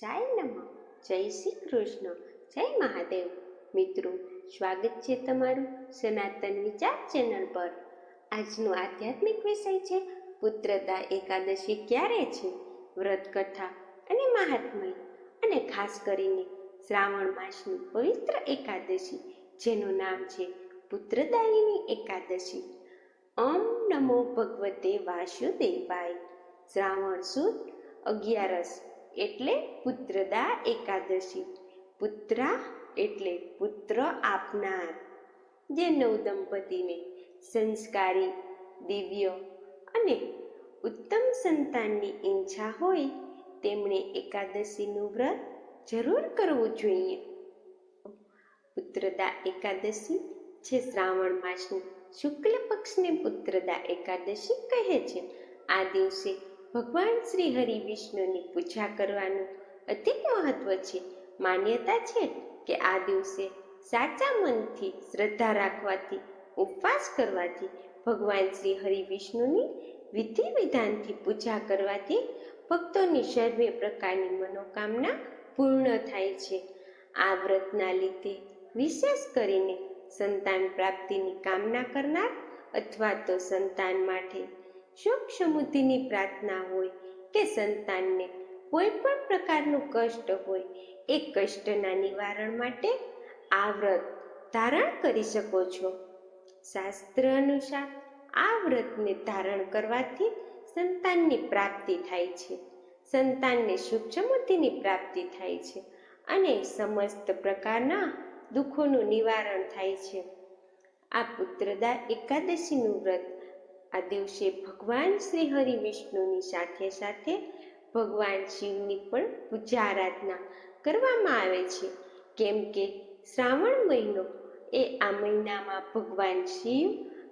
સાઈ નમઃ. જય શ્રી કૃષ્ણ. જય મહાદેવ. મિત્રો, સ્વાગત છે તમારું સનાતન વિચાર ચેનલ પર. આજનો આધ્યાત્મિક વિષય છે પુત્રદા એકાદશી ક્યારે છે, વ્રત કથા અને મહાત્મય, અને ખાસ કરીને શ્રાવણ માસની પવિત્ર એકાદશી જેનું નામ છે પુત્રદાયિની એકાદશી. ઓમ નમો ભગવતે વાસુદેવાય. શ્રાવણ સુદ 11 એટલે પુત્રદા એકાદશી. પુત્રા એટલે પુત્ર આપનાર. જે નવદંપતીને સંસ્કારી, દિવ્ય અને ઉત્તમ સંતાનની ઈચ્છા હોય તેમણે એકાદશીનું વ્રત જરૂર કરવું જોઈએ. પુત્રદા એકાદશી છે શ્રાવણ માસની શુક્લ પક્ષની પુત્રદા એકાદશી કહે છે. આ દિવસે ભગવાન શ્રી હરિ વિષ્ણુની પૂજા કરવાનું અધિક મહત્વ છે. માન્યતા છે કે આ દિવસે સાચા મનથી શ્રદ્ધા રાખવાથી, ઉપવાસ કરવાથી, ભગવાન શ્રી હરિ વિષ્ણુની વિધિ વિધાનથી પૂજા કરવાથી ભક્તોની સર્વે પ્રકારની મનોકામના પૂર્ણ થાય છે. આ વ્રતના લીધે વિશેષ કરીને સંતાન પ્રાપ્તિની કામના કરનાર અથવા તો સંતાન માટે સુખ સમૃદ્ધિની પ્રાર્થના હોય કે સંતાનને કોઈ પણ પ્રકારનું કષ્ટ હોય, એ કષ્ટના નિવારણ માટે આ વ્રત ધારણ કરી શકો છો. શાસ્ત્ર અનુસાર આ વ્રતને ધારણ કરવાથી સંતાનની પ્રાપ્તિ થાય છે, સંતાનને સુખ સમૃદ્ધિની પ્રાપ્તિ થાય છે અને સમસ્ત પ્રકારના દુઃખોનું નિવારણ થાય છે. આ પુત્રદા એકાદશીનું વ્રત આ દિવસે ભગવાન શ્રી હરિ વિષ્ણુની સાથે સાથે ભગવાન શિવની પણ પૂજા આરાધના કરવામાં આવે છે. કેમ કે શ્રાવણ મહિનો એ આ મહિનામાં ભગવાન શિવ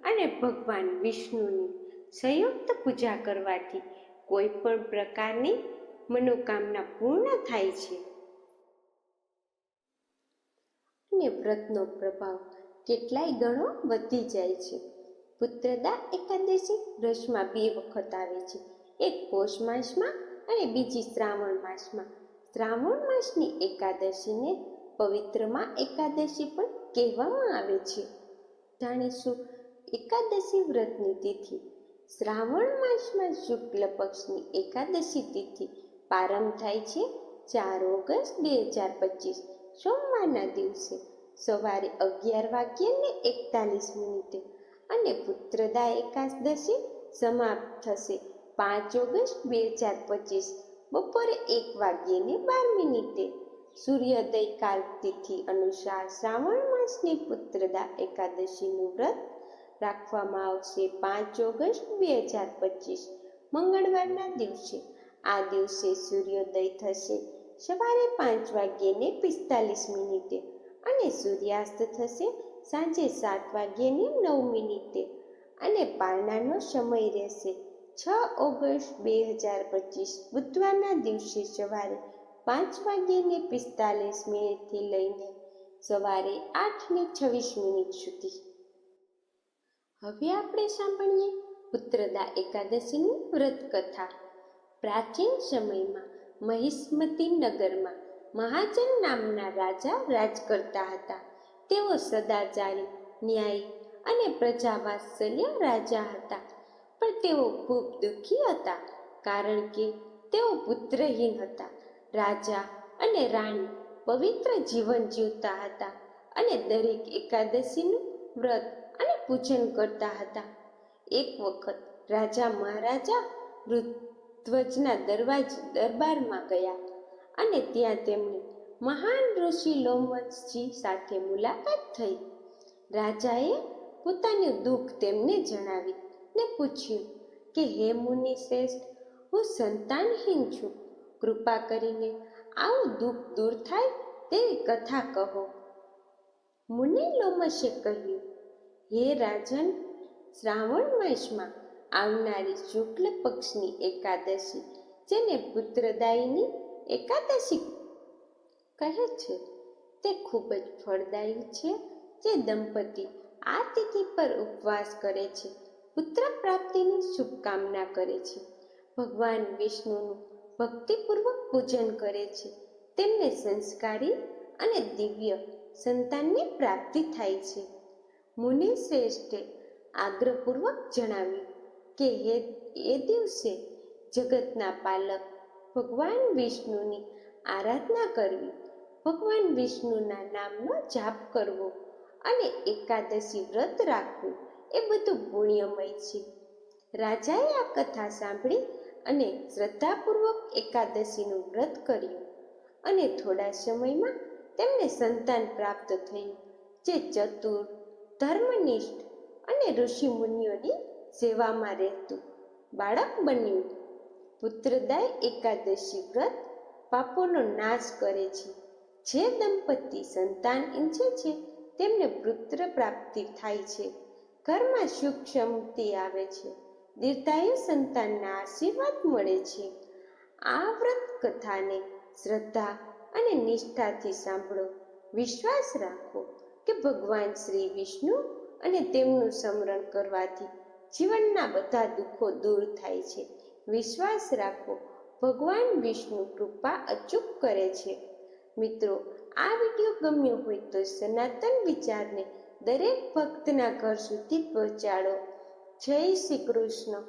અને ભગવાન વિષ્ણુની સંયુક્ત પૂજા કરવાથી કોઈ પણ પ્રકારની મનોકામના પૂર્ણ થાય છે. અને વ્રતનો પ્રભાવ કેટલાય ગણો વધી જાય છે. પુત્રદા એકાદશી વર્ષમાં 2 વખત આવે છે, એક પોષ માસમાં અને બીજી શ્રાવણ માસમાં. શ્રાવણ માસની એકાદશીને પવિત્રમાં એકાદશી પણ કહેવામાં આવે છે. જાણીશું એકાદશી વ્રતની તિથિ. શ્રાવણ માસમાં શુક્લ પક્ષની એકાદશી તિથિ પ્રારંભ થાય છે 4 ઓગસ્ટ 2025 સોમવારના દિવસે સવારે 11:41 અને પુત્રદા એકાદશી સમાપ્ત થશે 5 ઓગસ્ટ 2025 બપોરે 1:12. સૂર્યોદય કાલ તિથિ અનુસાર શ્રાવણ માસની પુત્રદા એકાદશીનું વ્રત રાખવામાં આવશે 5 ઓગસ્ટ 2025 મંગળવારના દિવસે. આ દિવસે સૂર્યોદય થશે સવારે 5:45 અને સૂર્યાસ્ત થશે સાંજે 7:09 અને પારણાનો સમય રહેશે 6 ઓગસ્ટ 2025 બુધવારના દિવસે સવારે 5:45 થી લઈને સવારે 8:26 સુધી. હવે આપણે સાંભળીએ પુત્રદા એકાદશીની વ્રત કથા. પ્રાચીન સમયમાં મહિષ્મતી નગરમાં મહાજન નામના રાજા રાજ કરતા હતા. તેઓ સદાચારી, ન્યાયી અને પ્રજાવાત્સલ્ય રાજા હતા. પણ તેઓ ખૂબ દુઃખી હતા, કારણ કે તેઓ પુત્રહીન હતા. રાજા અને રાણી પવિત્ર જીવન જીવતા હતા અને દરેક એકાદશીનું વ્રત અને પૂજન કરતા હતા. એક વખત રાજા મહારાજા ધ્વજના દરબારમાં ગયા અને ત્યાં તેમને મહાન ઋષિ લોમવંશજી સાથે મુલાકાત થઈ. રાજાએ પોતાનું દુઃખ તેમને જણાવી ને પૂછ્યું કે હે મુનિ શ્રેષ્ઠ, હું સંતાનહીન છું. કૃપા કરીને આવું દુઃખ દૂર થાય તેવી કથા કહો. મુનિ લોમશે કહ્યું, હે રાજન, શ્રાવણ માસમાં આવનારી શુક્લ પક્ષની એકાદશી, જેને પુત્રદાયિની એકાદશી કહે છે, તે ખૂબ જ ફળદાયી છે. જે દંપતી આ તિથિ પર ઉપવાસ કરે છે, પુત્ર પ્રાપ્તિની શુભકામના કરે છે, ભગવાન વિષ્ણુનું ભક્તિપૂર્વક પૂજન કરે છે તેમને સંસ્કારી અને દિવ્ય સંતાનની પ્રાપ્તિ થાય છે. મુનિ શ્રેષ્ઠે આગ્રહપૂર્વક જણાવ્યું કે એ દિવસે જગતના પાલક ભગવાન વિષ્ણુની આરાધના કરવી, ભગવાન વિષ્ણુના નામનો જાપ કરવો અને એકાદશી વ્રત રાખવું એ બધું પુણ્યમય છે. રાજાએ આ કથા સાંભળી અને શ્રદ્ધાપૂર્વક એકાદશીનું વ્રત કર્યું અને થોડા સમયમાં તેમને સંતાન પ્રાપ્ત થયું, જે ચતુર, ધર્મનિષ્ઠ અને ઋષિમુનિઓની સેવામાં રહેતું બાળક બન્યું. પુત્રદાય એકાદશી વ્રત પાપોનો નાશ કરે છે. જે દંપતી સંતાન ઈચ્છે છે તેમને પુત્ર પ્રાપ્તિ થાય છે. ઘરમાં સુખ સમૃદ્ધિ આવે છે. દીર્ઘાયુ સંતાનના આશીર્વાદ મળે છે. આ વ્રત કથાને શ્રદ્ધા અને નિષ્ઠાથી સાંભળો. વિશ્વાસ રાખો કે ભગવાન શ્રી વિષ્ણુ અને તેમનું સ્મરણ કરવાથી જીવનના બધા દુઃખો દૂર થાય છે. વિશ્વાસ રાખો, ભગવાન વિષ્ણુ કૃપા અચૂક કરે છે. મિત્રો, આ વિડીયો ગમ્યો હોય તો સનાતન વિચારને દરેક ભક્તના ઘર સુધી પહોંચાડો. જય શ્રી કૃષ્ણ.